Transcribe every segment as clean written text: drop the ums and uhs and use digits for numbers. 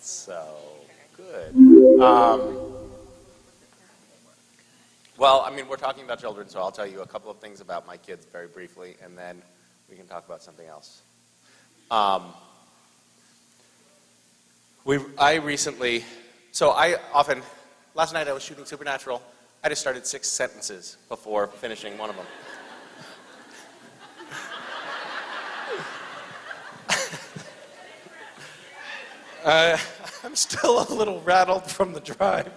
So, good. Well, I mean, we're talking about children, so I'll tell you a couple of things about my kids very briefly, and then we can talk about something else. Last night I was shooting Supernatural. I just started 6 sentences before finishing one of them. I'm still a little rattled from the drive.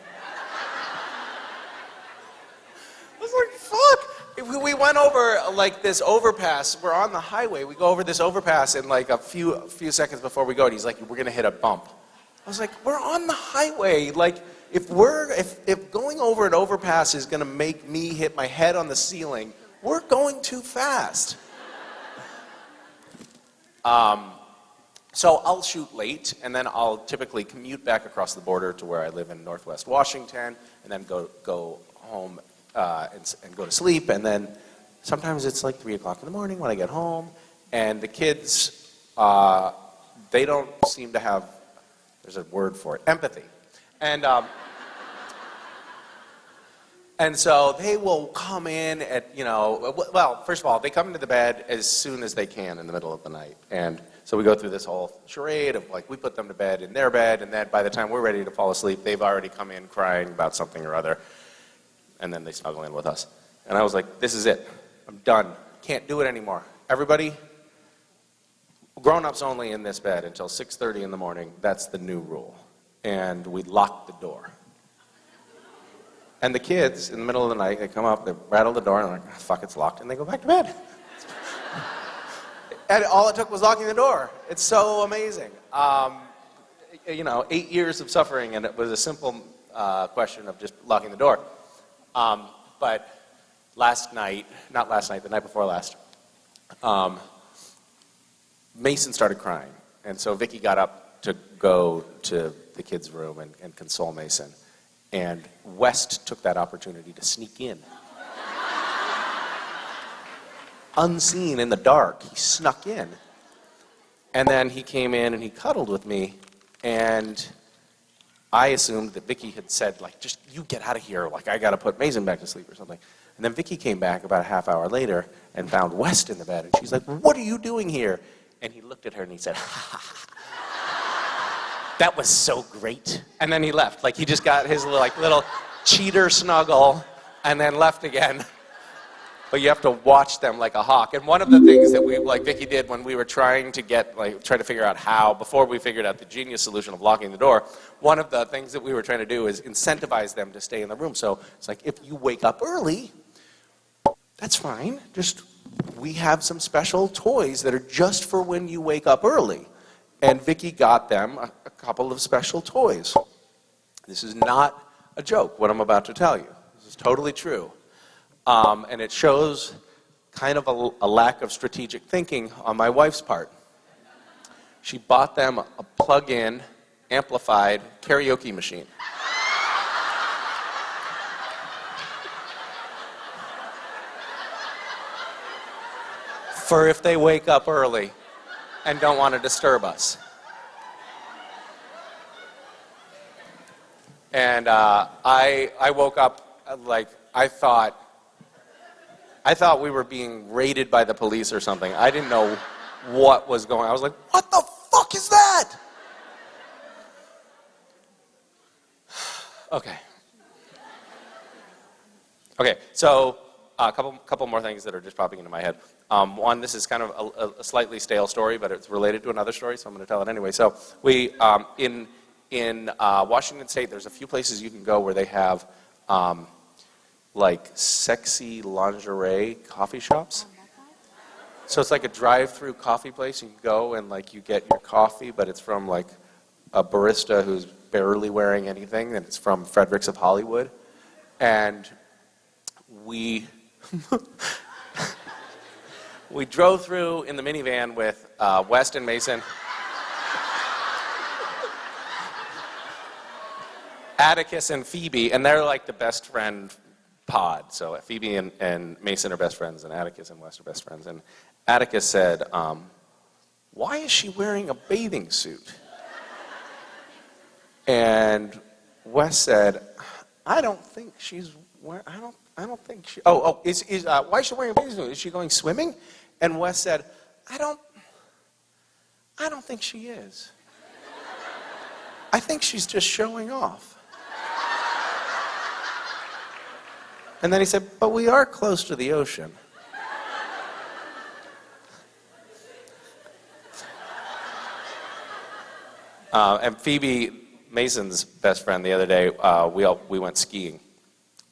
I was like, fuck! We went over like this overpass. We're on the highway. We go over this overpass in like a few seconds before we go, and he's like, we're gonna hit a bump. I was like, we're on the highway. Like, if going over an overpass is gonna make me hit my head on the ceiling, we're going too fast. So I'll shoot late, and then I'll typically commute back across the border to where I live in Northwest Washington, and then go home and go to sleep. And then sometimes it's like 3 o'clock in the morning when I get home, and the kids, they don't seem to have, there's a word for it, empathy. And so they will come in at, well, first of all, they come into the bed as soon as they can in the middle of the night. And so we go through this whole charade of like, we put them to bed in their bed, and then by the time we're ready to fall asleep, they've already come in crying about something or other. And then they snuggle in with us. And I was like, this is it. I'm done. Can't do it anymore. Everybody, grown-ups only in this bed until 6:30 in the morning. That's the new rule. And we locked the door. And the kids, in the middle of the night, they come up, they rattle the door, and they're like, oh, fuck, it's locked, and they go back to bed. And all it took was locking the door. It's so amazing. 8 years of suffering, and it was a simple question of just locking the door. But the night before last, Mason started crying. And so Vicky got up to go to the kids' room and console Mason. And West took that opportunity to sneak in. Unseen in the dark, he snuck in. And then he came in and he cuddled with me, and I assumed that Vicky had said, like, just you get out of here, like I gotta put Mason back to sleep or something. And then Vicky came back about a half hour later and found West in the bed, and she's like, what are you doing here? And he looked at her and he said, ha ha ha. That was so great. And then he left. Like, he just got his little cheater snuggle and then left again. But you have to watch them like a hawk. And one of the things that Vicky did when we were trying to figure out how, before we figured out the genius solution of locking the door, one of the things that we were trying to do is incentivize them to stay in the room. So it's like, if you wake up early, that's fine. We have some special toys that are just for when you wake up early. And Vicky got them a couple of special toys. This is not a joke, what I'm about to tell you. This is totally true. And it shows kind of a lack of strategic thinking on my wife's part. She bought them a plug-in, amplified karaoke machine. For if they wake up early and don't want to disturb us. And I woke up like I thought we were being raided by the police or something. I didn't know what was going on. I was like, what the fuck is that? Okay, so a couple more things that are just popping into my head. One, this is kind of a slightly stale story, but it's related to another story, so I'm going to tell it anyway. So we, in Washington State, there's a few places you can go where they have like sexy lingerie coffee shops. So it's like a drive-through coffee place. You can go and like you get your coffee, but it's from like a barista who's barely wearing anything, and it's from Fredericks of Hollywood. And we we drove through in the minivan with West and Mason, Atticus and Phoebe, and they're like the best friend pod. So Phoebe and Mason are best friends, and Atticus and West are best friends. And Atticus said, why is she wearing a bathing suit? And Wes said, I don't think she's wearing, I don't think she, why is she wearing a bathing suit? Is she going swimming? And Wes said, I don't think she is. I think she's just showing off. And then he said, but we are close to the ocean. And Phoebe, Mason's best friend, the other day, we went skiing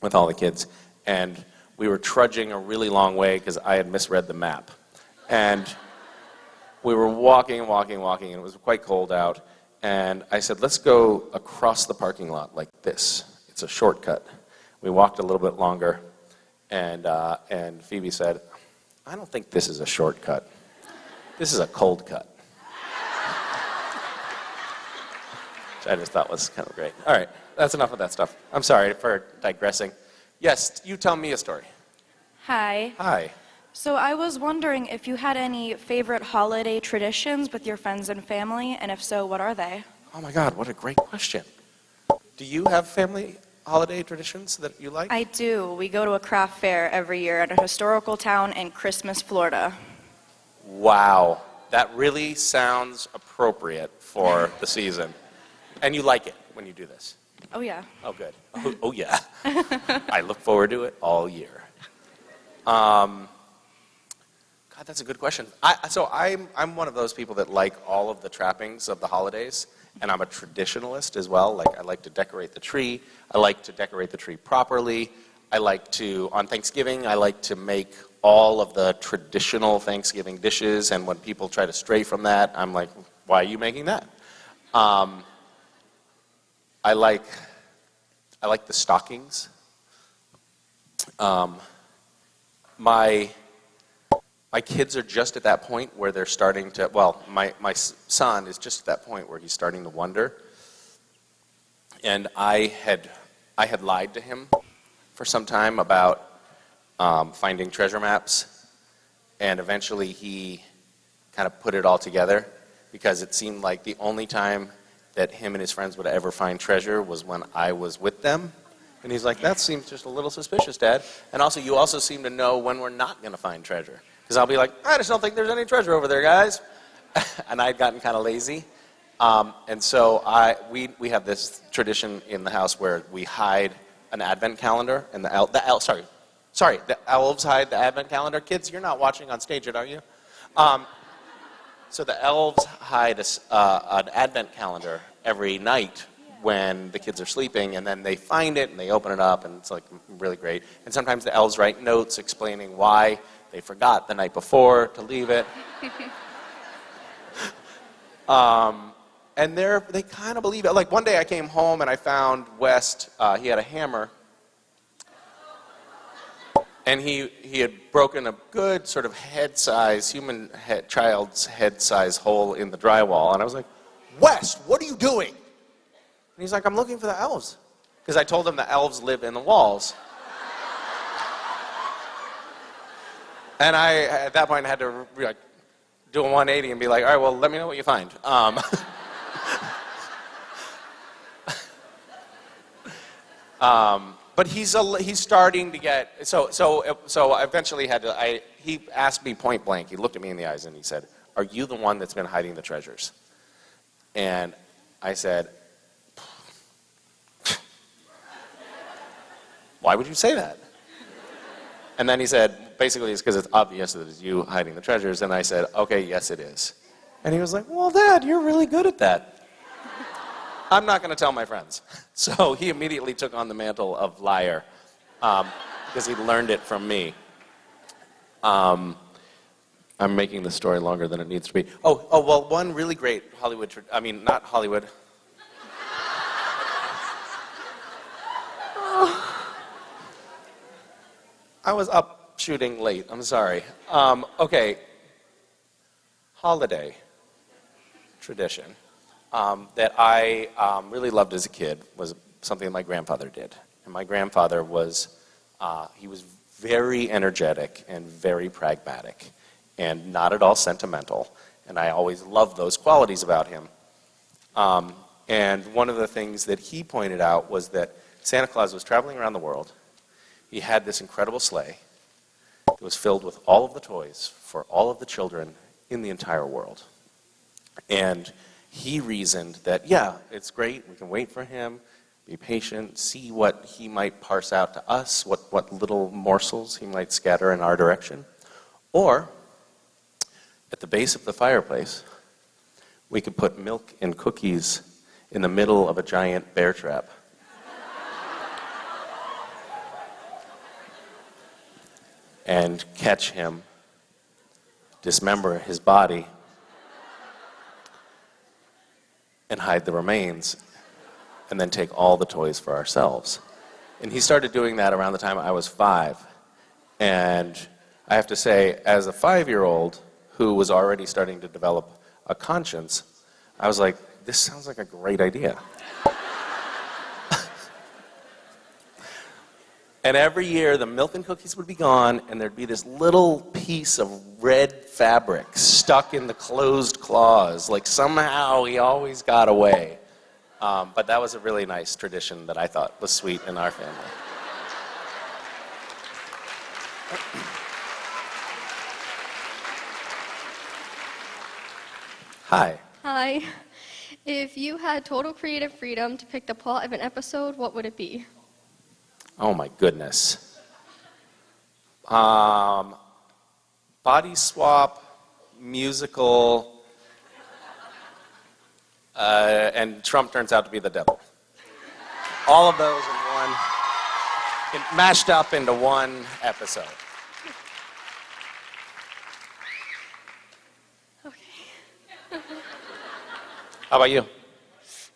with all the kids. And we were trudging a really long way because I had misread the map. And we were walking, and it was quite cold out. And I said, let's go across the parking lot like this. It's a shortcut. We walked a little bit longer, and Phoebe said, I don't think this is a shortcut. This is a cold cut. Which I just thought was kind of great. All right, that's enough of that stuff. I'm sorry for digressing. Yes, you tell me a story. Hi. Hi. So I was wondering if you had any favorite holiday traditions with your friends and family, and if so, what are they? Oh my God, what a great question. Do you have family holiday traditions that you like? I do. We go to a craft fair every year at a historical town in Christmas, Florida. Wow, that really sounds appropriate for the season. And you like it when you do this? Oh, yeah. Oh, good. Oh yeah. I look forward to it all year. God, that's a good question. I'm one of those people that like all of the trappings of the holidays, and I'm a traditionalist as well. Like, I like to decorate the tree. I like to decorate the tree properly. I like to, on Thanksgiving, I like to make all of the traditional Thanksgiving dishes, and when people try to stray from that, I'm like, why are you making that? I like the stockings. My kids are just at that point where they're starting to, well, my son is just at that point where he's starting to wonder. And I had lied to him for some time about finding treasure maps. And eventually he kind of put it all together, because it seemed like the only time that him and his friends would ever find treasure was when I was with them. And he's like, that seems just a little suspicious, Dad. And also, you also seem to know when we're not going to find treasure. Because I'll be like, I just don't think there's any treasure over there, guys. And I'd gotten kind of lazy. And so we have this tradition in the house where we hide an advent calendar, and the elves hide the advent calendar. Kids, you're not watching on stage yet, are you? So the elves hide an advent calendar every night when the kids are sleeping, and then they find it and they open it up, and it's like really great. And sometimes the elves write notes explaining why they forgot the night before to leave it. And they kind of believe it. Like, one day I came home and I found West, he had a hammer, and he had broken a good sort of child's head size hole in the drywall. And I was like, West, what are you doing? And he's like, I'm looking for the elves. Because I told him the elves live in the walls. And I, at that point, had to do a 180 and be like, all right, well, let me know what you find. But he's starting to get, so I eventually he asked me point blank, he looked at me in the eyes and he said, are you the one that's been hiding the treasures? And I said, why would you say that? And then he said, basically it's because it's obvious that it's you hiding the treasures. And I said, okay, yes it is. And he was like, well, Dad, you're really good at that. I'm not going to tell my friends. So he immediately took on the mantle of liar, because he learned it from me. I'm making the story longer than it needs to be. Well, one really great not Hollywood. I was up shooting late, I'm sorry. Okay, holiday tradition that I really loved as a kid was something my grandfather did. And my grandfather he was very energetic and very pragmatic and not at all sentimental. And I always loved those qualities about him. And one of the things that he pointed out was that Santa Claus was traveling around the world. He had this incredible sleigh that was filled with all of the toys for all of the children in the entire world. And he reasoned that, yeah, it's great, we can wait for him, be patient, see what he might parse out to us, what little morsels he might scatter in our direction. Or, at the base of the fireplace, we could put milk and cookies in the middle of a giant bear trap. And catch him, dismember his body, and hide the remains, and then take all the toys for ourselves. And he started doing that around the time I was 5. And I have to say, as a 5-year-old who was already starting to develop a conscience, I was like, this sounds like a great idea. And every year, the milk and cookies would be gone, and there'd be this little piece of red fabric stuck in the closed claws. Like somehow he always got away. But that was a really nice tradition that I thought was sweet in our family. Hi. Hi. If you had total creative freedom to pick the plot of an episode, what would it be? Oh my goodness. Body swap, musical, and Trump turns out to be the devil. All of those in one, mashed up into one episode. Okay. How about you?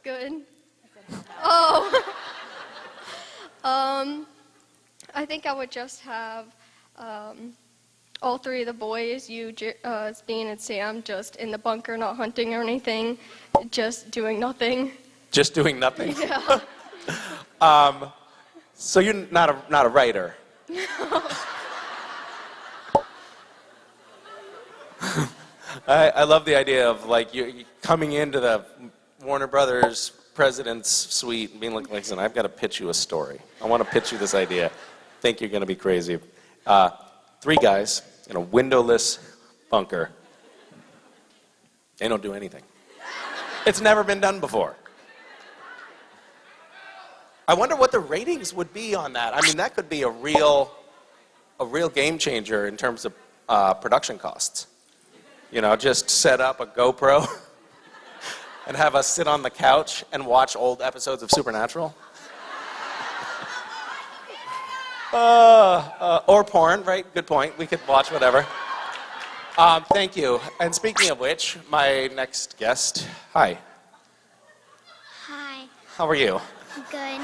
Good. Oh. I think I would just have all 3 of the boys, you, Bean, and Sam, just in the bunker, not hunting or anything, just doing nothing. Just doing nothing? Yeah. So you're not a writer? I love the idea of like you coming into the Warner Brothers president's suite and being like, listen, I've got to pitch you a story. I want to pitch you this idea. Think you're going to be crazy. 3 guys in a windowless bunker. They don't do anything. It's never been done before. I wonder what the ratings would be on that. I mean, that could be a real game changer in terms of production costs. You know, just set up a GoPro and have us sit on the couch and watch old episodes of Supernatural. Or porn, right? Good point. We could watch whatever. Thank you. And speaking of which, my next guest, hi. Hi, How are you? good.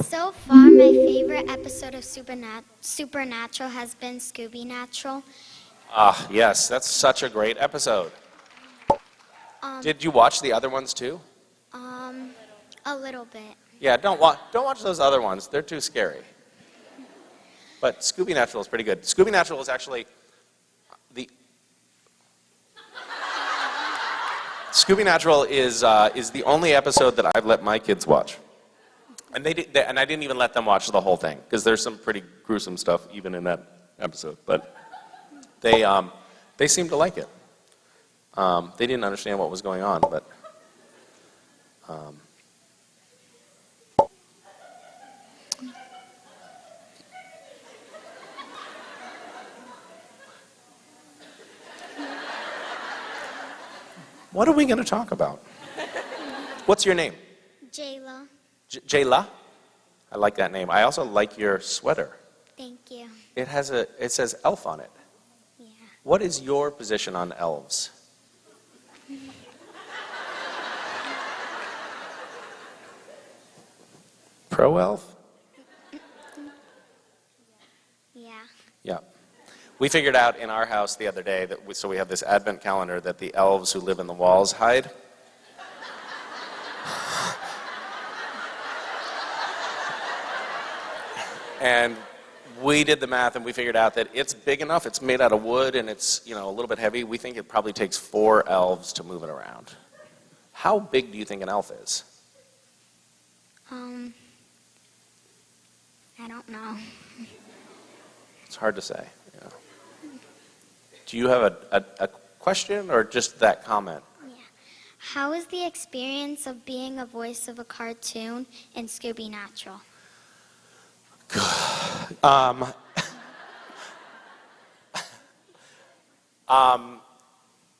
So far, my favorite episode of Supernatural has been Scooby Natural. Ah, yes, that's such a great episode. Did you watch the other ones too? A little bit. Yeah, don't watch those other ones. They're too scary. But Scooby Natural is pretty good. Scooby Natural is actually Scooby Natural is the only episode that I've let my kids watch, and and I didn't even let them watch the whole thing because there's some pretty gruesome stuff even in that episode. But they seemed to like it. They didn't understand what was going on, but. What are we going to talk about? What's your name? Jayla, Jayla? I like that name. I also like your sweater. thank you. It says elf on it. Yeah. What is your position on elves? Pro elf? Yeah. Yeah. We figured out in our house the other day that so we have this advent calendar that the elves who live in the walls hide. And we did the math and we figured out that it's big enough, it's made out of wood and it's, a little bit heavy. We think it probably takes 4 elves to move it around. How big do you think an elf is? I don't know. It's hard to say. Yeah. Do you have a question or just that comment? Yeah. How is the experience of being a voice of a cartoon in Scooby Natural?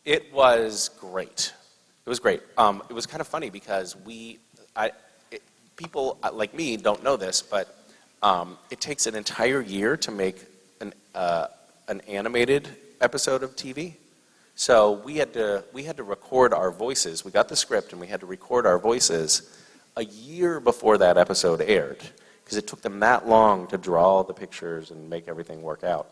It was great. It was great. It was kind of funny because people like me don't know this, but it takes an entire year to make an animated episode of TV. So we had to record our voices. We got the script and we had to record our voices a year before that episode aired because it took them that long to draw the pictures and make everything work out.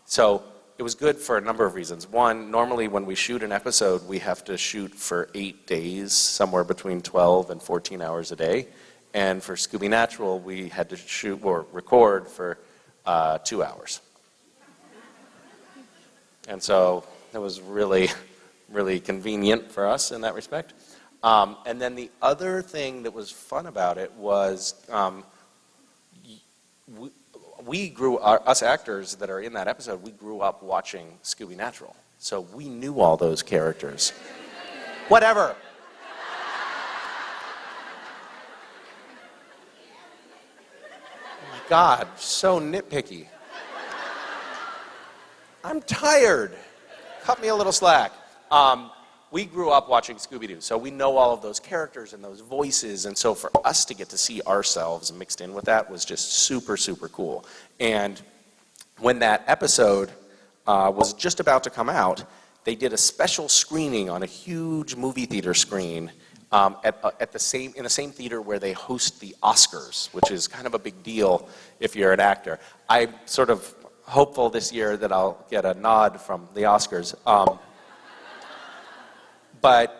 So it was good for a number of reasons. One, normally when we shoot an episode, we have to shoot for 8 days, somewhere between 12 and 14 hours a day. And for Scooby Natural, we had to shoot or record for 2 hours. And so it was really, really convenient for us in that respect. And then the other thing that was fun about it was us actors that are in that episode, we grew up watching Scooby Natural. So we knew all those characters. Whatever. Oh my God, so nitpicky. I'm tired. Cut me a little slack. We grew up watching Scooby-Doo, so we know all of those characters and those voices, and so for us to get to see ourselves mixed in with that was just super, super cool. And when that episode was just about to come out, they did a special screening on a huge movie theater screen in the same theater where they host the Oscars, which is kind of a big deal if you're an actor. I'm sort of hopeful this year that I'll get a nod from the Oscars. But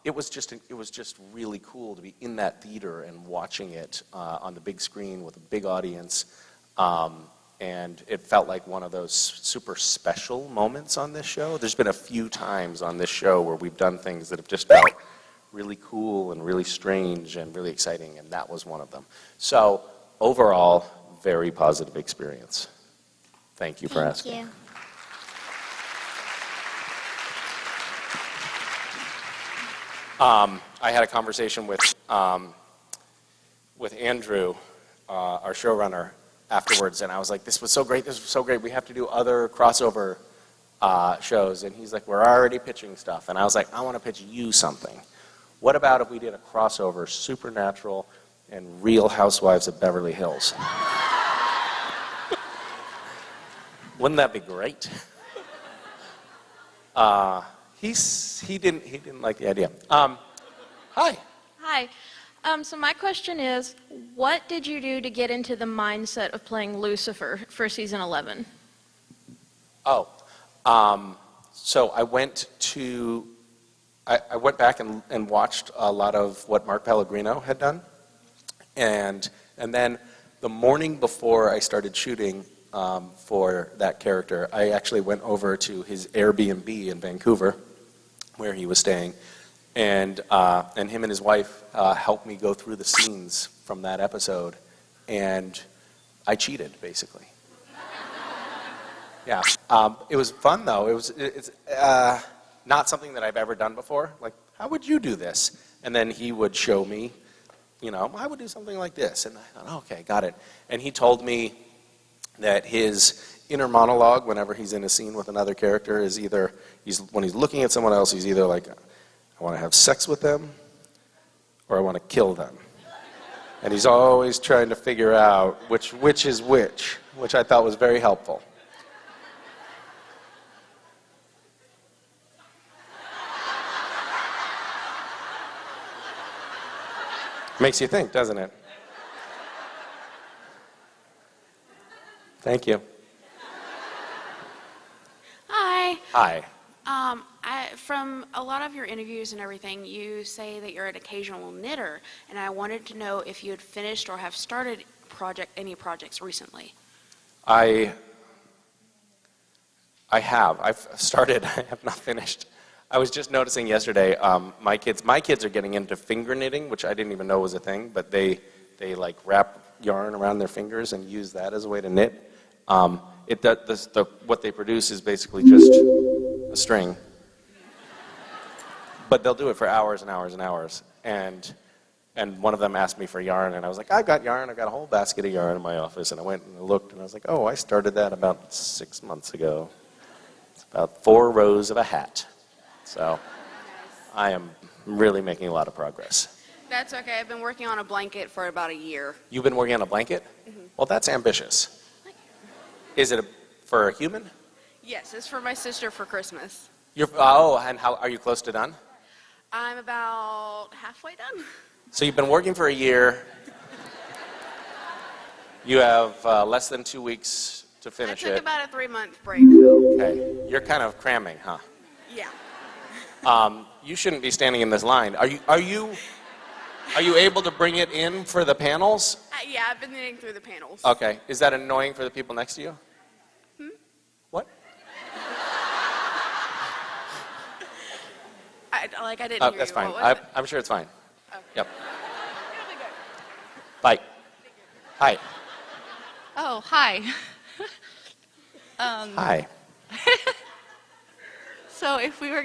it was just really cool to be in that theater and watching it on the big screen with a big audience. And it felt like one of those super special moments on this show. There's been a few times on this show where we've done things that have just felt really cool and really strange and really exciting, and that was one of them. So overall, very positive experience. Thank you for asking. Thank you. I had a conversation with Andrew, our showrunner, afterwards, and I was like, this was so great, we have to do other crossover shows. And he's like, we're already pitching stuff. And I was like, I want to pitch you something. What about if we did a crossover Supernatural and Real Housewives of Beverly Hills? Wouldn't that be great? He didn't like the idea. Hi. Hi. So my question is, what did you do to get into the mindset of playing Lucifer for season 11? So I went back and watched a lot of what Mark Pellegrino had done, and then the morning before I started shooting for that character, I actually went over to his Airbnb in Vancouver, where he was staying, and him and his wife helped me go through the scenes from that episode, and I cheated, basically. Yeah, it was fun though. It's not something that I've ever done before. Like, how would you do this? And then he would show me, I would do something like this, and I thought, okay, got it. And he told me that his inner monologue whenever he's in a scene with another character is either, when he's looking at someone else, he's either like, I want to have sex with them or I want to kill them. And he's always trying to figure out which is which I thought was very helpful. Makes you think, doesn't it? Thank you. Hi. Hi. From a lot of your interviews and everything, you say that you're an occasional knitter, and I wanted to know if you had finished or have started any projects recently. I have. I've started. I have not finished. I was just noticing yesterday, my kids are getting into finger knitting, which I didn't even know was a thing, but they like wrap yarn around their fingers and use that as a way to knit. What they produce is basically just a string, but they'll do it for hours and hours and hours. And one of them asked me for yarn, and I was like, I've got yarn. I've got a whole basket of yarn in my office. And I went and I looked, and I was like, oh, I started that about 6 months ago. It's about 4 rows of a hat. So I am really making a lot of progress. That's okay. I've been working on a blanket for about a year. You've been working on a blanket? Well, that's ambitious. Is it for a human? Yes, it's for my sister for Christmas. And how are you close to done? I'm about halfway done. So you've been working for a year. You have less than 2 weeks to I finish took it. about a 3-month break, though. Okay, you're kind of cramming, huh? Yeah. You shouldn't be standing in this line. Are you able to bring it in for the panels? Yeah, I've been knitting through the panels. Okay. Is that annoying for the people next to you? What? I didn't hear That's you. fine. What was it? I'm sure it's fine. Oh. Yep. It'll be good. Bye. Hi. Oh, hi. Hi. So if we were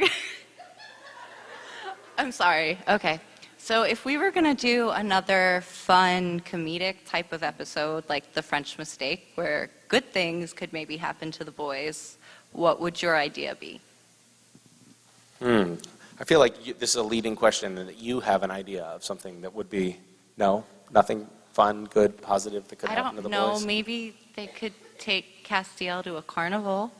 I'm sorry. Okay. So if we were going to do another fun comedic type of episode like The French Mistake where good things could maybe happen to the boys, what would your idea be? I feel like this is a leading question and that you have an idea of something that would be, no, nothing fun, good, positive that could I happen to don't the know, boys? maybe they could take Castiel to a carnival.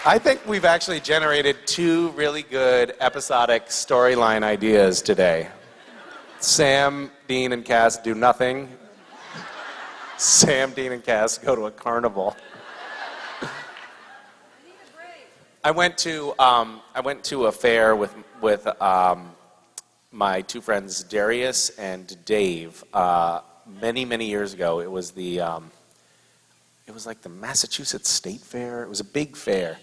I think we've actually generated 2 really good episodic storyline ideas today. Sam, Dean, and Cass do nothing. Sam, Dean, and Cass go to a carnival. I went to a fair with my 2 friends Darius and Dave many years ago. It was like the Massachusetts State Fair. It was a big fair.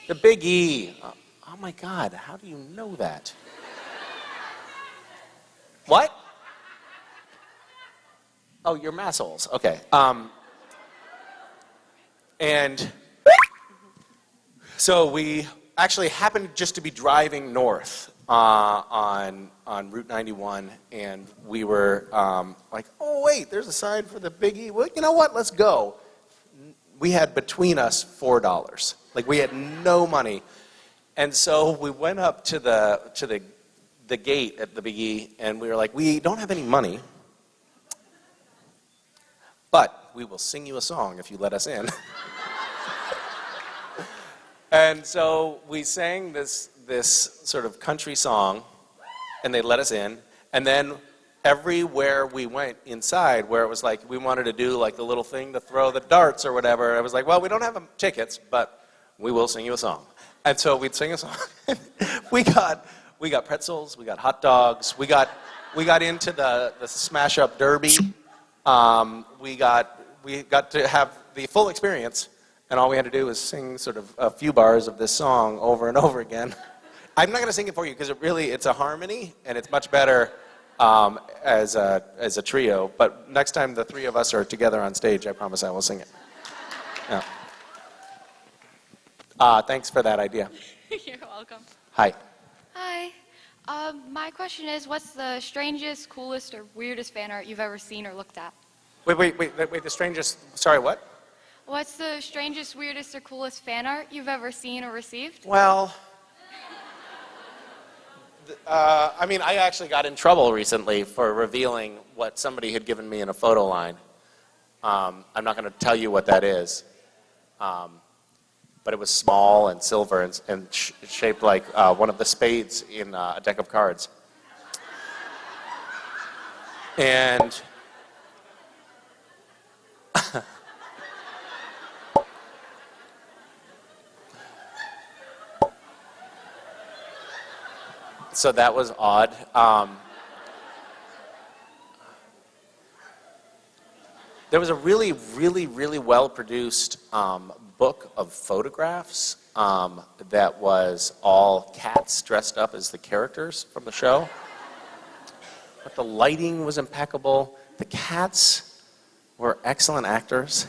The Big E. Oh my God! How do you know that? What? Oh, you're massholes. Okay. And so we actually happened just to be driving north on Route 91, and we were like, oh wait, there's a sign for the Big E. Well, you know what? Let's go. We had between us $4. Like we had no money, and so we went up to the gate at the Big E, and we were like, we don't have any money, but we will sing you a song if you let us in. And so we sang this sort of country song, and they let us in. And then everywhere we went inside, where it was like we wanted to do like the little thing to throw the darts or whatever, I was like, well, we don't have tickets, but we will sing you a song. And so we'd sing a song. we got pretzels, we got hot dogs, we got into the smash up derby. We got to have the full experience. And all we had to do was sing sort of a few bars of this song over and over again. I'm not going to sing it for you because it's a harmony and it's much better as a trio. But next time the 3 of us are together on stage, I promise I will sing it. Yeah. Thanks for that idea. You're welcome. Hi. Hi. My question is, what's the strangest, coolest, or weirdest fan art you've ever seen or looked at? Wait. The strangest. Sorry, what? What's the strangest, weirdest, or coolest fan art you've ever seen or received? Well, I actually got in trouble recently for revealing what somebody had given me in a photo line. I'm not going to tell you what that is, but it was small and silver and shaped like one of the spades in a deck of cards. And so that was odd. There was a really, really, really well-produced book of photographs that was all cats dressed up as the characters from the show. But the lighting was impeccable. The cats were excellent actors.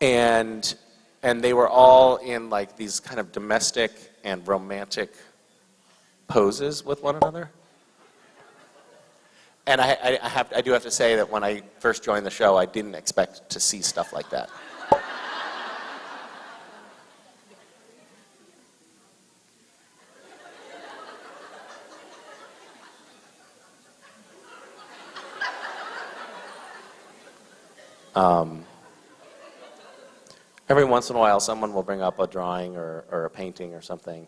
And they were all in like these kind of domestic and romantic poses with one another. And I do have to say that when I first joined the show, I didn't expect to see stuff like that. Every once in a while, someone will bring up a drawing or a painting or something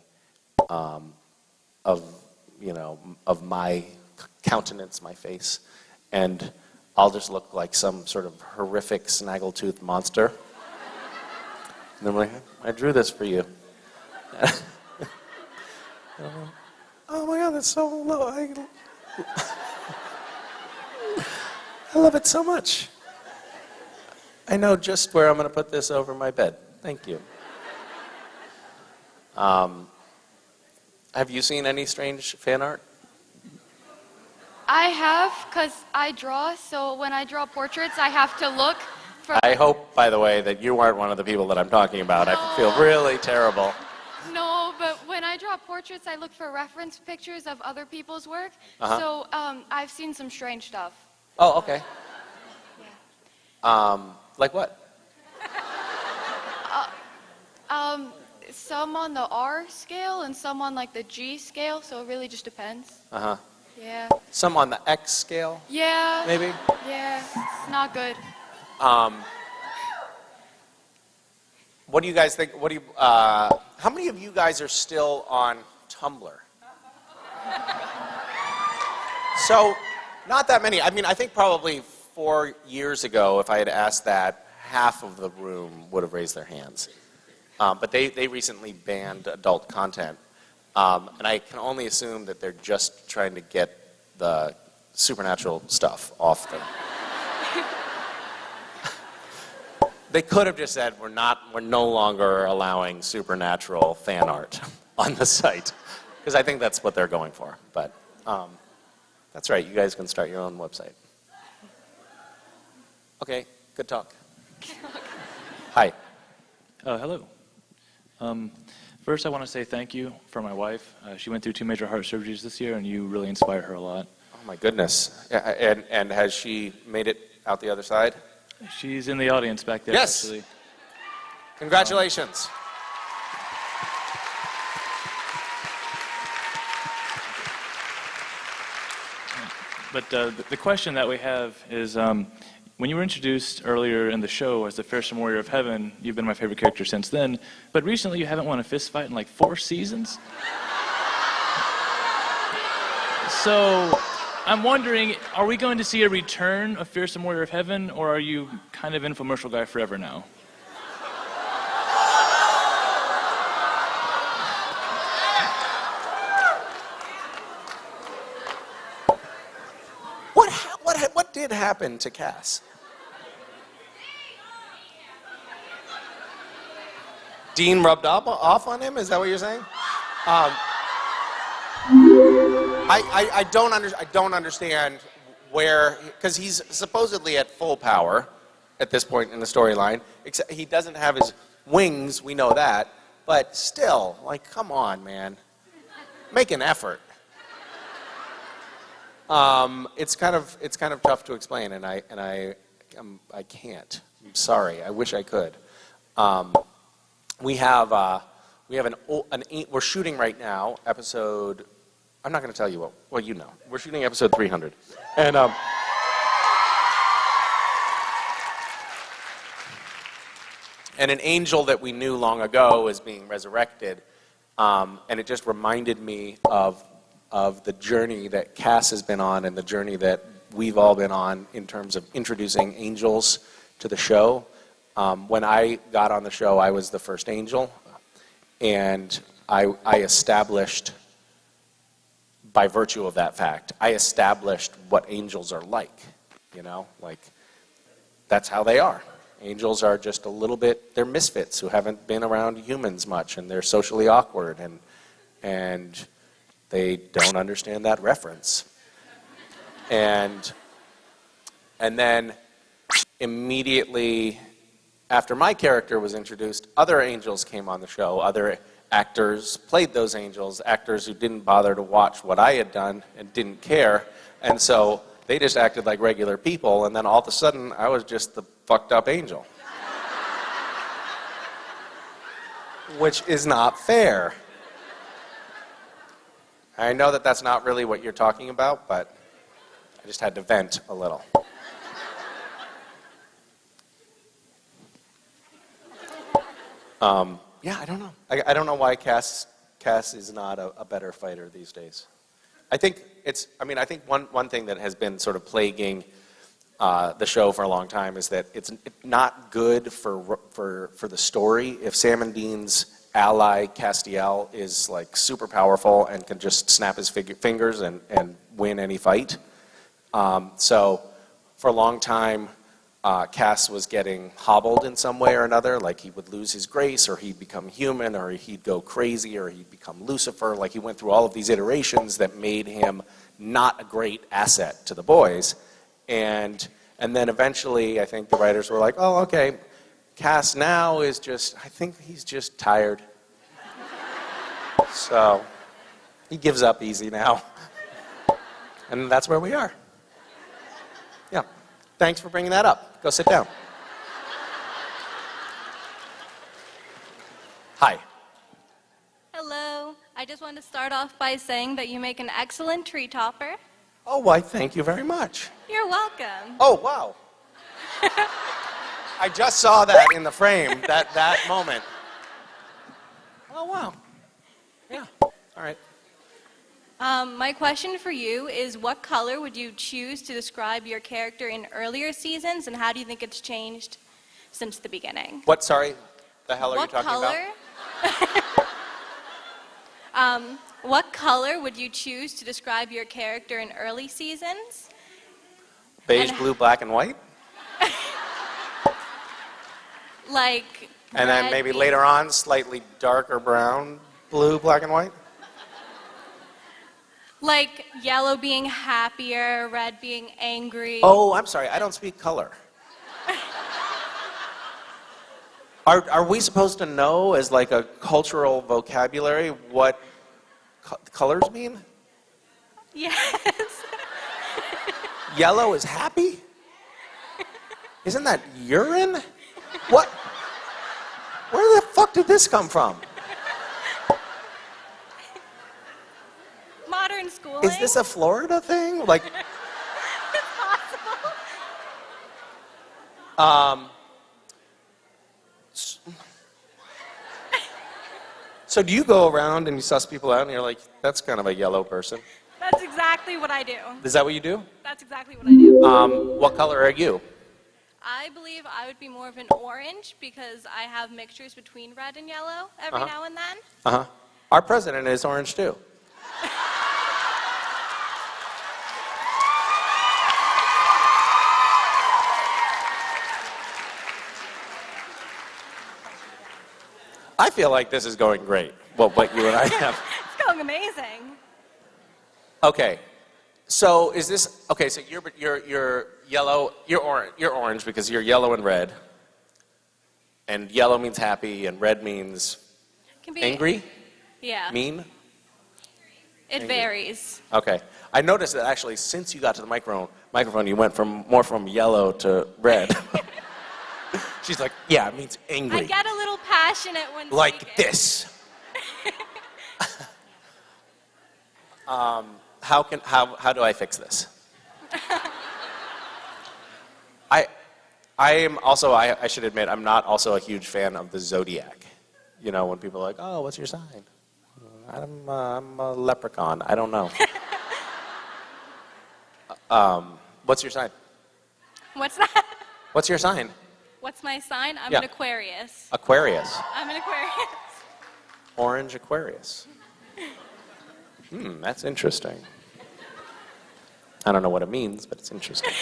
of my countenance, my face, and I'll just look like some sort of horrific snaggletooth monster. And I'm like, I drew this for you. Oh my God, that's so low. I love it so much. I know just where I'm going to put this over my bed. Thank you. Have you seen any strange fan art? I have, because I draw, so when I draw portraits, I have to look for... I hope, by the way, that you aren't one of the people that I'm talking about. I feel really terrible. No, but when I draw portraits, I look for reference pictures of other people's work. Uh-huh. So I've seen some strange stuff. Oh, okay. Like what? Some on the R scale and some on like the G scale, so it really just depends. Uh-huh. Yeah. Some on the X scale, Yeah. maybe? Yeah, it's not good. What do you guys think? How many of you guys are still on Tumblr? So, not that many. I mean, I think probably 4 years ago, if I had asked that, half of the room would have raised their hands. But they recently banned adult content. And I can only assume that they're just trying to get the supernatural stuff off them. They could have just said, we're no longer allowing supernatural fan art on the site. Because I think that's what they're going for. But that's right, you guys can start your own website. Okay, good talk. Hi. Hello. First, I want to say thank you for my wife. She went through 2 major heart surgeries this year, and you really inspired her a lot. Oh my goodness. Yeah, and has she made it out the other side? She's in the audience back there, Yes. actually. Congratulations. But the question that we have is, when you were introduced earlier in the show as the fearsome warrior of heaven, you've been my favorite character since then, but recently you haven't won a fist fight in like 4 seasons? So, I'm wondering, are we going to see a return of fearsome warrior of heaven, or are you kind of infomercial guy forever now? What did happen to Cass? Dean rubbed off on him? Is that what you're saying? I don't understand where, because he's supposedly at full power at this point in the storyline. Except he doesn't have his wings. We know that, but still, like, come on, man, make an effort. It's kind of tough to explain, and I can't. I'm sorry. I wish I could. We're shooting right now episode. I'm not going to tell you what. Well, you know. We're shooting episode 300, and an angel that we knew long ago is being resurrected, and it just reminded me of the journey that Cass has been on and the journey that we've all been on in terms of introducing angels to the show. When I got on the show, I was the first angel, and I established, by virtue of that fact, I established what angels are like, like that's how they are. Angels are just a little bit, they're misfits who haven't been around humans much, and they're socially awkward, and they don't understand that reference. And then immediately after my character was introduced, other angels came on the show. Other actors played those angels, actors who didn't bother to watch what I had done and didn't care. And so they just acted like regular people, and then all of a sudden I was just the fucked up angel. Which is not fair. I know that that's not really what you're talking about, but I just had to vent a little. Yeah, I don't know. I don't know why Cass is not a better fighter these days. I think one thing that has been sort of plaguing the show for a long time is that it's not good for the story if Sam and Dean's ally Castiel is like super powerful and can just snap his fingers and win any fight. So for a long time, Cass was getting hobbled in some way or another, like he would lose his grace, or he'd become human, or he'd go crazy, or he'd become Lucifer. Like he went through all of these iterations that made him not a great asset to the boys. And then eventually, I think the writers were like, oh, okay, Cass now is just, I think he's just tired. So he gives up easy now. And that's where we are. Yeah. Thanks for bringing that up. Go sit down. Hi. Hello. I just want to start off by saying that you make an excellent tree topper. Oh, why, thank you very much. You're welcome. Oh, wow. I just saw that in the frame, that moment. Oh, wow. Yeah, all right. My question for you is, what color would you choose to describe your character in earlier seasons, and how do you think it's changed since the beginning? What, sorry, the hell are you What talking color? about? What color would you choose to describe your character in early seasons? Beige, And- blue, black, and white? Like And then red maybe being- later on, slightly darker brown, blue, black, and white? Like yellow being happier, red being angry. Oh, I'm sorry, I don't speak color. Are we supposed to know as like a cultural vocabulary what colors mean? Yes. Yellow is happy? Isn't that urine? What? Where the fuck did this come from? Modern schooling. Is this a Florida thing? Like, so do you go around and you suss people out and you're like, that's kind of a yellow person? That's exactly what I do. Is that what you do? That's exactly what I do. What color are you? I believe I would be more of an orange because I have mixtures between red and yellow every now and then. Uh-huh. Our president is orange too. I feel like this is going great, what you and I have. It's going amazing. Okay, so is this, okay, so you're yellow, you're orange because you're yellow and red. And yellow means happy and red means Can be angry, Yeah. mean? It Angry. varies. Okay. I noticed that actually since you got to the microphone you went more from yellow to red. She's like, yeah, it means angry. I get a little passionate when Like speaking. this. How do I fix this? I am also, I should admit, I'm not also a huge fan of the zodiac. You know, when people are like, oh, what's your sign? I'm a leprechaun. I don't know. What's your sign? What's that? What's your sign? What's my sign? I'm Yeah. an Aquarius. Aquarius. I'm an Aquarius. Orange Aquarius. That's interesting. I don't know what it means, but it's interesting.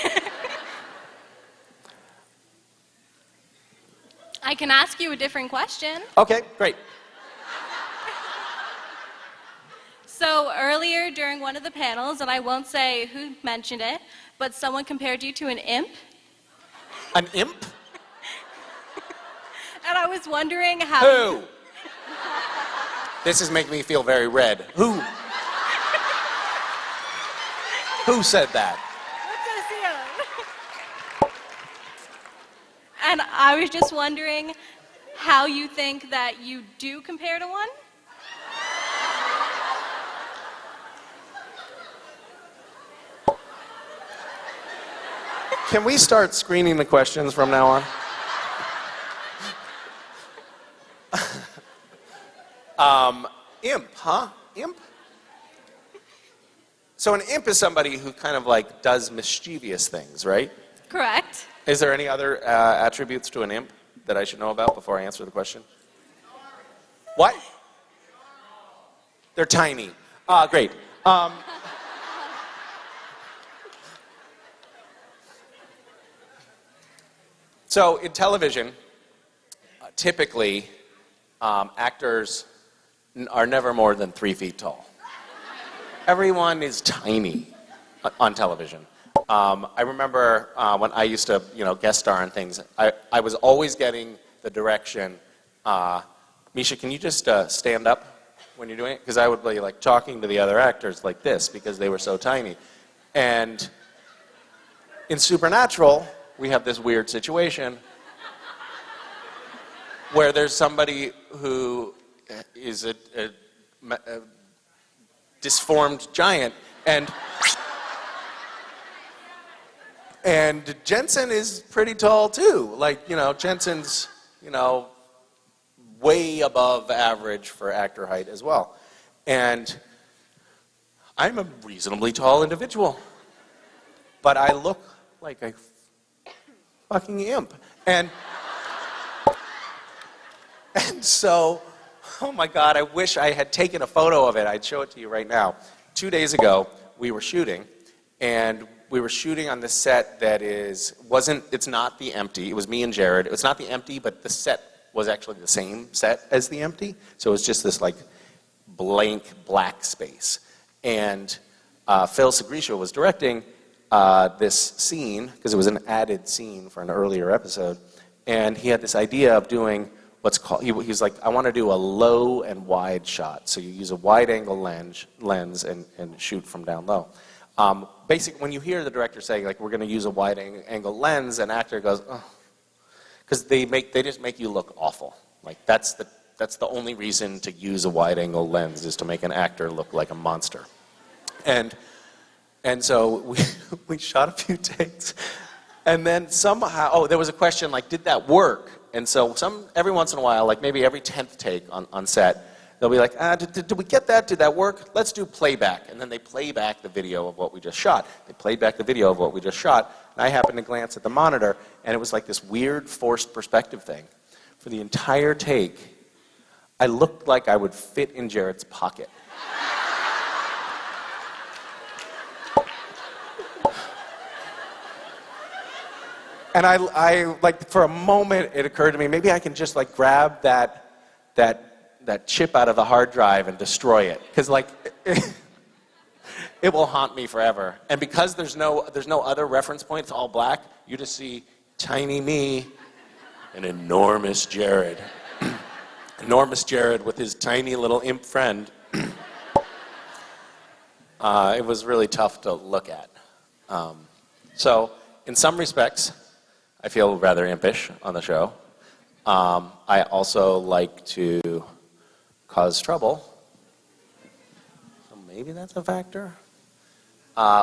I can ask you a different question. Okay, great. So earlier during one of the panels, and I won't say who mentioned it, but someone compared you to an imp. An imp? And I was wondering how. Who? This is making me feel very red. Who? Who said that? And I was just wondering how you think that you do compare to one? Can we start screening the questions from now on? Imp, huh? Imp? So an imp is somebody who kind of like does mischievous things, right? Correct. Is there any other attributes to an imp that I should know about before I answer the question? What? They're tiny. Great. So in television, typically, actors are never more than 3 feet tall. Everyone is tiny on television. I remember when I used to, guest star on things. I was always getting the direction, Misha, can you just stand up when you're doing it? Because I would be like talking to the other actors like this because they were so tiny. And in Supernatural, we have this weird situation where there's somebody who is a disformed giant, and Jensen is pretty tall too. Like, Jensen's, way above average for actor height as well. And I'm a reasonably tall individual, but I look like a fucking imp. And so, oh my God, I wish I had taken a photo of it. I'd show it to you right now. 2 days ago, we were shooting, and we were shooting on the set that it's not the Empty. It was me and Jared. It was not the Empty, but the set was actually the same set as the Empty. So it was just this like blank black space. And Phil Segrisha was directing this scene, because it was an added scene for an earlier episode, and he had this idea of doing what's called, he was like, I want to do a low and wide shot. So you use a wide angle lens and shoot from down low. Basically, when you hear the director saying, like, we're going to use a wide angle lens, an actor goes, oh, because they just make you look awful. Like, that's the only reason to use a wide angle lens, is to make an actor look like a monster. And so we shot a few takes, and then somehow, there was a question like, did that work? And so every once in a while, like maybe every 10th take on set, they'll be like, did we get that? Did that work? Let's do playback. And then they play back the video of what we just shot. They played back the video of what we just shot, and I happened to glance at the monitor, and it was like this weird forced perspective thing. For the entire take, I looked like I would fit in Jared's pocket. And I like, for a moment, it occurred to me, maybe I can just like grab that chip out of the hard drive and destroy it, because like it will haunt me forever. And because there's no other reference point, it's all black. You just see tiny me and enormous Jared, enormous Jared with his tiny little imp friend. It was really tough to look at. So in some respects, I feel rather impish on the show. I also like to cause trouble. So maybe that's a factor.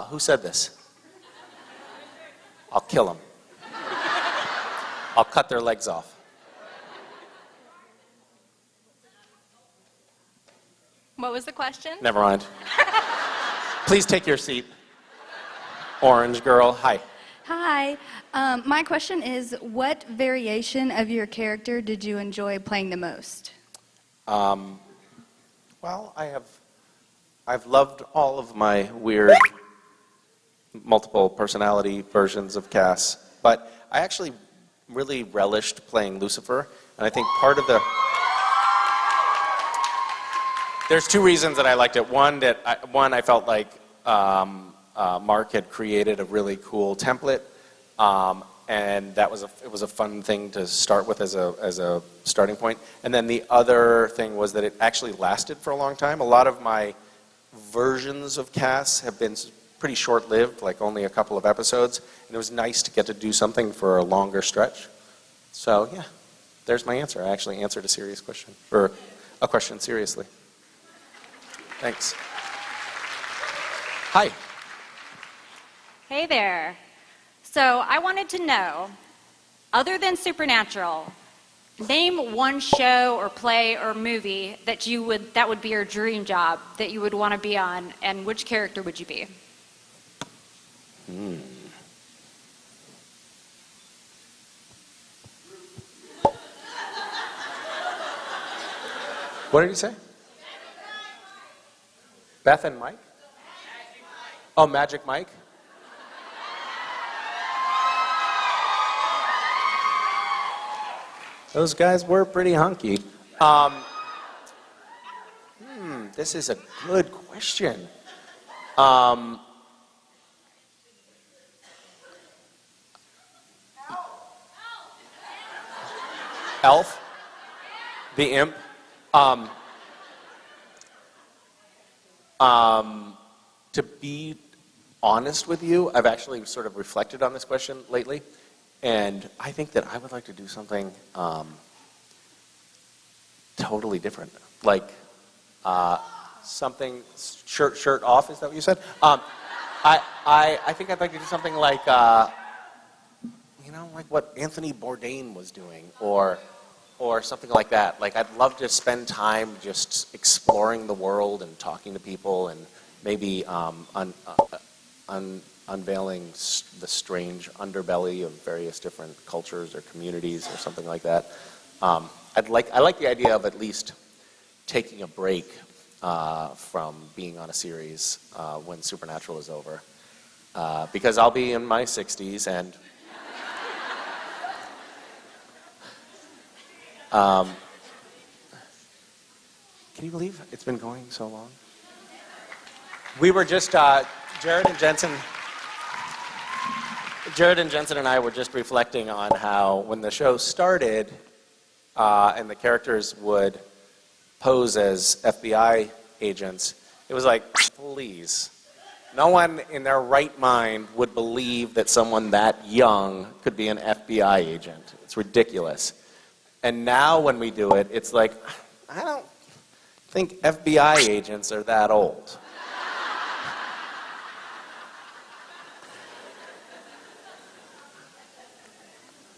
Who said this? I'll kill them. I'll cut their legs off. What was the question? Never mind. Please take your seat. Orange girl, hi. Hi. My question is, what variation of your character did you enjoy playing the most? Well, I've loved all of my weird multiple personality versions of Cass, but I actually really relished playing Lucifer, and I think part of the... There's two reasons that I liked it. One, I felt like Mark had created a really cool template, and it was a fun thing to start with as a starting point. And then the other thing was that it actually lasted for a long time. A lot of my versions of Cass have been pretty short-lived, like only a couple of episodes, and it was nice to get to do something for a longer stretch. So yeah, there's my answer. I actually answered a serious question, or a question seriously. Thanks. Hi. Hey there. So I wanted to know, other than Supernatural, name one show or play or movie that would be your dream job, that you would want to be on, and which character would you be? What did you say? Beth and Mike? Oh, Magic Mike? Those guys were pretty hunky. This is a good question. Elf? The imp? To be honest with you, I've actually sort of reflected on this question lately, and I think that I would like to do something totally different. Like something shirt off, is that what you said? I think I'd like to do something like like what Anthony Bourdain was doing, or something like that. Like, I'd love to spend time just exploring the world and talking to people, and maybe unveiling the strange underbelly of various different cultures or communities or something like that. I like the idea of at least taking a break from being on a series when Supernatural is over, because I'll be in my 60s, and can you believe it's been going so long? We were just, Jared and Jensen and I were just reflecting on how when the show started and the characters would pose as FBI agents, it was like, please. No one in their right mind would believe that someone that young could be an FBI agent. It's ridiculous. And now when we do it, it's like, I don't think FBI agents are that old.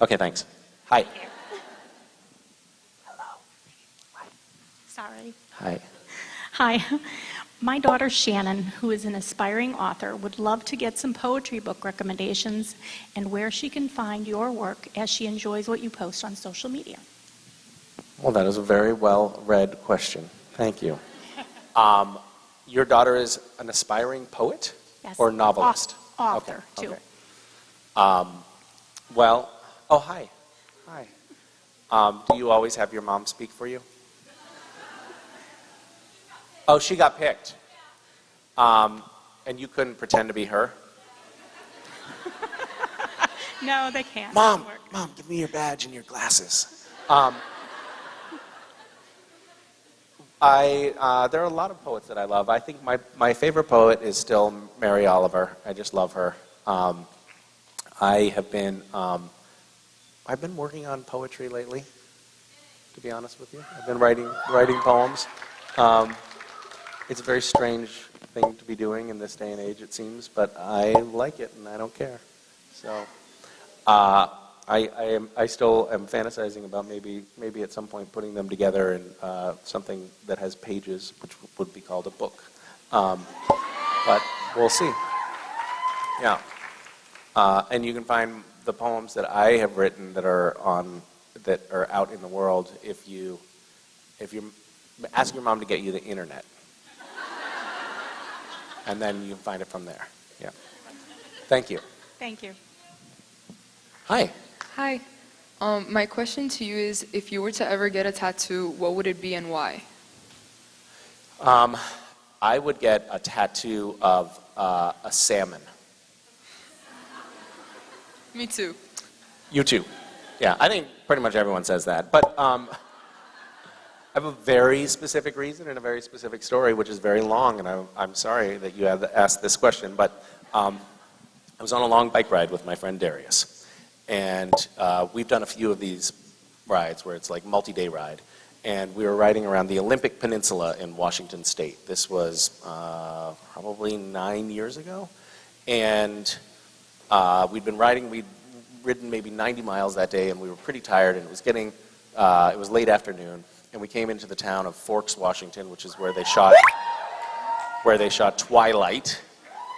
Okay, thanks. Hi. Hello. Hi. Sorry. Hi. Hi. My daughter Shannon, who is an aspiring author, would love to get some poetry book recommendations and where she can find your work, as she enjoys what you post on social media. Well, that is a very well-read question. Thank you. Your daughter is an aspiring poet? Yes. Or novelist? Author, okay. too. Hi. Hi. Do you always have your mom speak for you? Oh, she got picked. And you couldn't pretend to be her? No, they can't. Mom, give me your badge and your glasses. There are a lot of poets that I love. I think my favorite poet is still Mary Oliver. I just love her. I've been working on poetry lately, to be honest with you. I've been writing poems. It's a very strange thing to be doing in this day and age, it seems, but I like it and I don't care. So I still am fantasizing about maybe at some point putting them together in something that has pages, which would be called a book. But we'll see. Yeah. And you can find the poems that I have written that are out in the world if you ask your mom to get you the internet. And then you can find it from there. Yeah. Thank you. Thank you. Hi. Hi. My question to you is, if you were to ever get a tattoo, what would it be and why? I would get a tattoo of a salmon. Me too. You too. Yeah, I think pretty much everyone says that. But I have a very specific reason and a very specific story, which is very long, and I'm sorry that you had asked this question, but I was on a long bike ride with my friend Darius, and we've done a few of these rides where it's like multi-day ride, and we were riding around the Olympic Peninsula in Washington State. This was probably 9 years ago, and we'd ridden maybe 90 miles that day, and we were pretty tired, and it was late afternoon, and we came into the town of Forks, Washington, which is where they shot Twilight,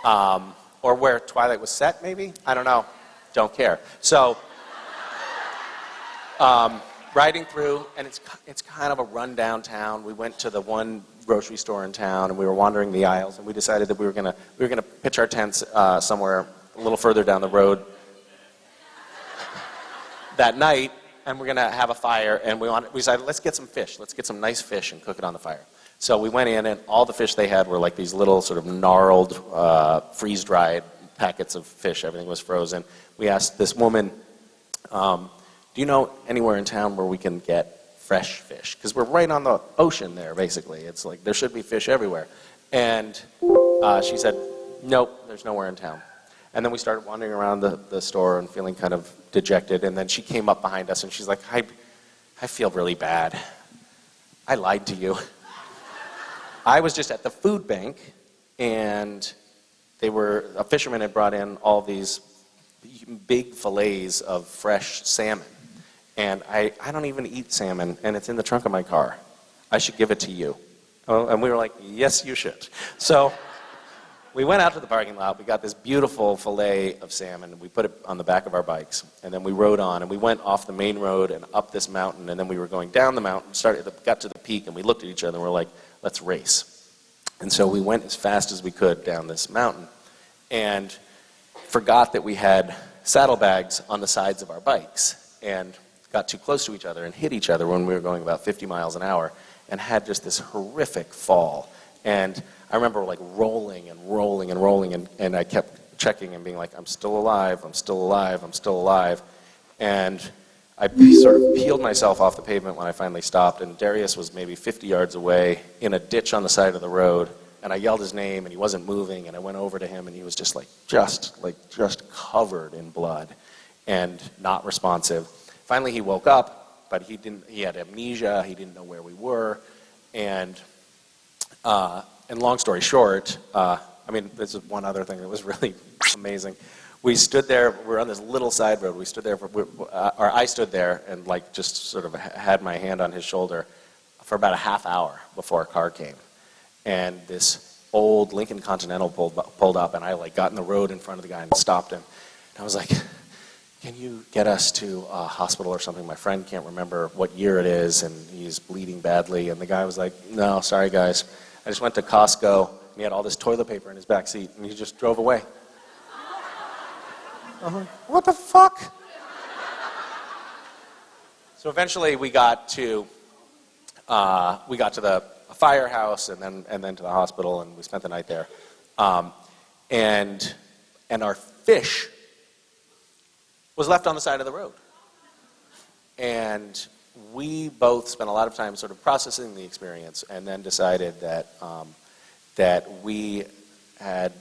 or where Twilight was set, maybe? I don't know. Don't care. So, riding through, and it's kind of a rundown town. We went to the one grocery store in town, and we were wandering the aisles, and we decided that we were gonna pitch our tents somewhere a little further down the road that night, and we're gonna have a fire, and we decided, let's get some fish. Let's get some nice fish and cook it on the fire. So we went in, and all the fish they had were like these little sort of gnarled, freeze-dried packets of fish. Everything was frozen. We asked this woman, do you know anywhere in town where we can get fresh fish? Because we're right on the ocean there, basically. It's like there should be fish everywhere. And she said, nope, there's nowhere in town. And then we started wandering around the store and feeling kind of dejected. And then she came up behind us and she's like, I feel really bad. I lied to you. I was just at the food bank, and a fisherman had brought in all these big fillets of fresh salmon. And I don't even eat salmon, and it's in the trunk of my car. I should give it to you. Oh, and we were like, yes, you should. So we went out to the parking lot. We got this beautiful fillet of salmon, and we put it on the back of our bikes. And then we rode on, and we went off the main road and up this mountain, and then we were going down the mountain, got to the peak, and we looked at each other, and we're like, let's race. And so we went as fast as we could down this mountain, and forgot that we had saddlebags on the sides of our bikes, and got too close to each other and hit each other when we were going about 50 miles an hour, and had just this horrific fall. And I remember like rolling and rolling and rolling, and I kept checking and being like, I'm still alive, I'm still alive, I'm still alive. And I sort of peeled myself off the pavement when I finally stopped, and Darius was maybe 50 yards away in a ditch on the side of the road, and I yelled his name, and he wasn't moving, and I went over to him, and he was just covered in blood and not responsive. Finally, he woke up, but he had amnesia, he didn't know where we were, and long story short, this is one other thing that was really amazing. We stood there, we were on this little side road, I stood there and just sort of had my hand on his shoulder for about a half hour before a car came. And this old Lincoln Continental pulled up, and I got in the road in front of the guy and stopped him. And I was like, can you get us to a hospital or something? My friend can't remember what year it is, and he's bleeding badly. And the guy was like, no, sorry guys. I just went to Costco, and he had all this toilet paper in his back seat, and he just drove away. I'm like, what the fuck? So eventually we got to the firehouse and then to the hospital, and we spent the night there. And our fish was left on the side of the road. And we both spent a lot of time sort of processing the experience, and then decided that we had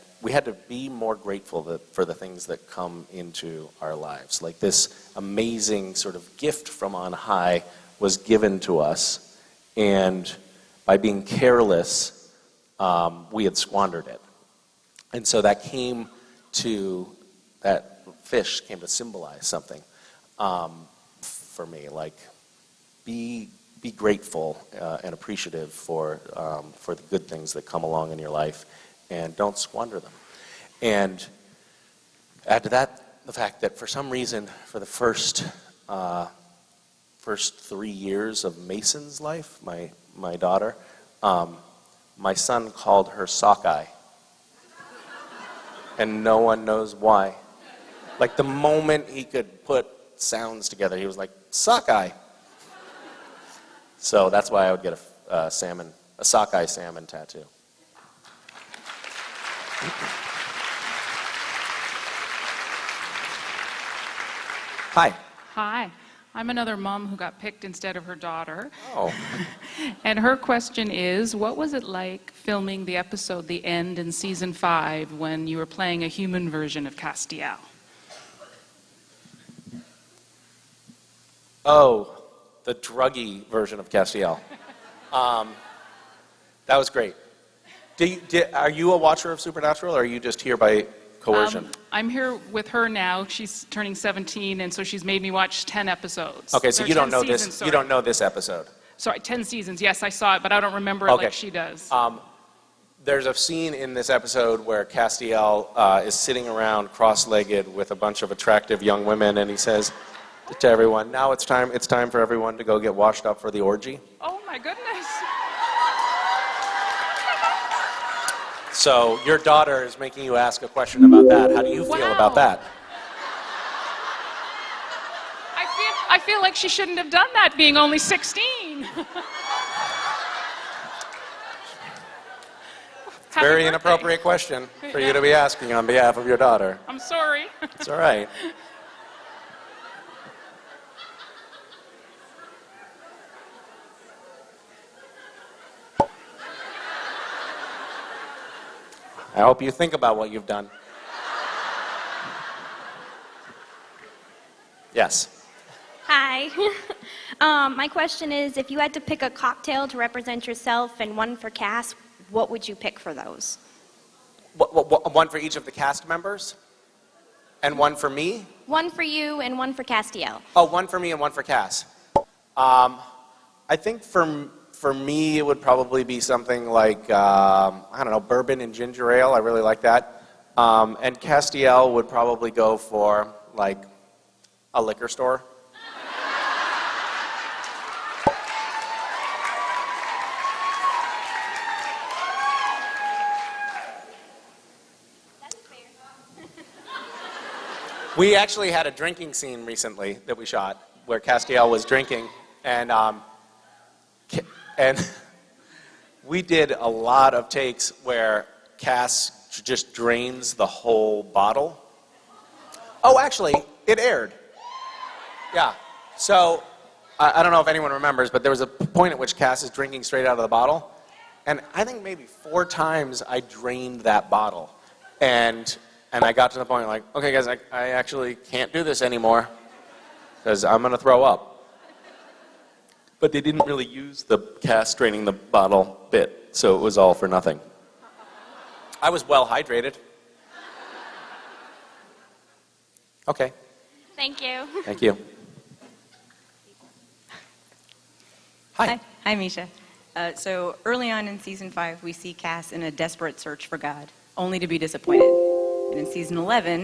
to be more grateful for the things that come into our lives. Like this amazing sort of gift from on high was given to us, and by being careless, we had squandered it. And so that fish came to symbolize something for me, like be grateful and appreciative for the good things that come along in your life, and don't squander them. And add to that the fact that for some reason, for the first 3 years of Mason's life, my daughter, my son called her Sockeye. And no one knows why. Like the moment he could put sounds together. He was like, sockeye. So that's why I would get a sockeye salmon tattoo. Hi. Hi. I'm another mom who got picked instead of her daughter. Oh. And her question is, what was it like filming the episode The End in season 5 when you were playing a human version of Castiel? Oh, the druggy version of Castiel. That was great. Are you a watcher of Supernatural, or are you just here by coercion? I'm here with her now. She's turning 17, and so she's made me watch 10 episodes. Okay, so Or you don't 10 know seasons, this. sorry. You don't know this episode. Sorry, 10 seasons. Yes, I saw it, but I don't remember it Okay. like she does. There's a scene in this episode where Castiel is sitting around cross-legged with a bunch of attractive young women, and he says to everyone, "Now it's time for everyone to go get washed up for the orgy." Oh my goodness. So your daughter is making you ask a question about that. How do you feel about Wow. that? I feel like she shouldn't have done that, being only 16. Very inappropriate question for you to be asking on behalf of your daughter. I'm sorry. It's all right. I hope you think about what you've done. Yes. Hi. My question is, if you had to pick a cocktail to represent yourself and one for Cass, what would you pick for those? One for each of the cast members? And one for me? One for you and one for Castiel. Oh, one for me and one for Cass. I think for me, it would probably be something like, I don't know, bourbon and ginger ale. I really like that. And Castiel would probably go for, like, a liquor store. We actually had a drinking scene recently that we shot where Castiel was drinking, and we did a lot of takes where Cass just drains the whole bottle. Oh, actually, it aired. Yeah. So I don't know if anyone remembers, but there was a point at which Cass is drinking straight out of the bottle, and I think maybe 4 times I drained that bottle, and I got to the point like, okay, guys, I actually can't do this anymore because I'm going to throw up. But they didn't really use the Cass draining the bottle bit, so it was all for nothing. I was well hydrated. Okay. Thank you. Thank you. Hi. Hi, Misha. So early on in season 5, we see Cass in a desperate search for God, only to be disappointed. And in season 11,